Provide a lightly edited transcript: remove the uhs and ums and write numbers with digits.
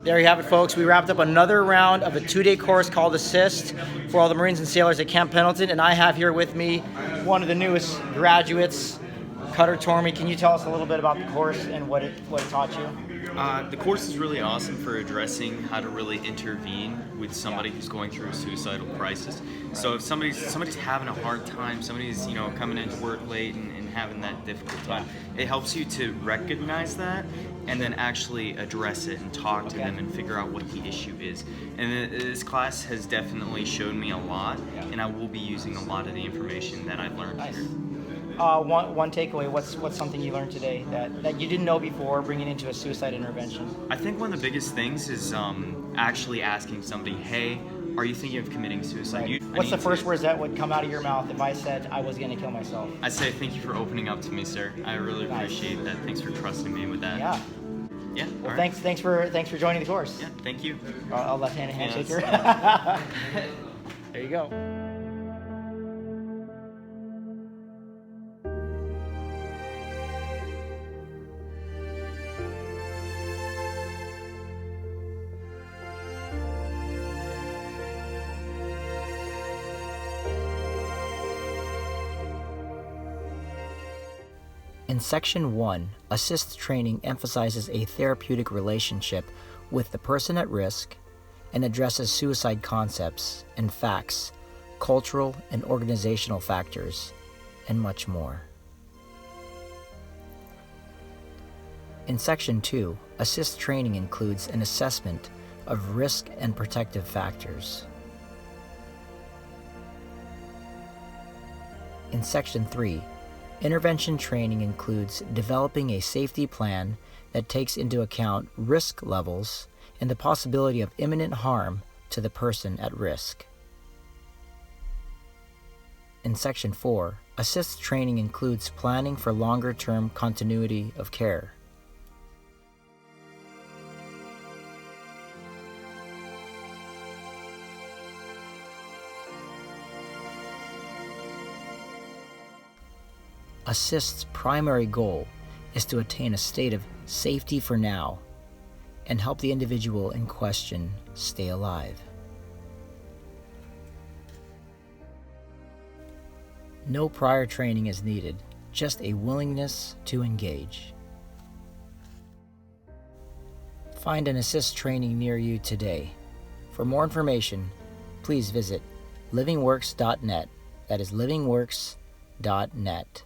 There you have it, folks. We wrapped up another round of a 2-day course called ASIST for all the Marines and sailors at Camp Pendleton, and I have here with me one of the newest graduates, Cutter Tormey. Can you tell us a little bit about the course and what it taught you? The course is really awesome for addressing how to really intervene with somebody who's going through a suicidal crisis. So if somebody's having a hard time, somebody's coming into work late and having that difficult time, it helps you to recognize that and then actually address it and talk to them and figure out what the issue is. And this class has definitely shown me a lot, and I will be using a lot of the information that I've learned here. One takeaway, what's something you learned today that you didn't know before bringing into a suicide intervention? I think one of the biggest things is actually asking somebody, hey, are you thinking of committing suicide? Right. What's the first words that would come out of your mouth if I said I was going to kill myself? I'd say thank you for opening up to me, sir. I really appreciate that. Thanks for trusting me with that. Yeah. Well, right. thanks for joining the course. Yeah, thank you. I'll left-handed handshake here. There you go. In Section 1, ASIST training emphasizes a therapeutic relationship with the person at risk and addresses suicide concepts and facts, cultural and organizational factors, and much more. In Section 2, ASIST training includes an assessment of risk and protective factors. In Section 3, intervention training includes developing a safety plan that takes into account risk levels and the possibility of imminent harm to the person at risk. In Section 4, ASIST training includes planning for longer-term continuity of care. ASIST's primary goal is to attain a state of safety for now and help the individual in question stay alive. No prior training is needed, just a willingness to engage. Find an ASIST training near you today. For more information, please visit livingworks.net. That is livingworks.net.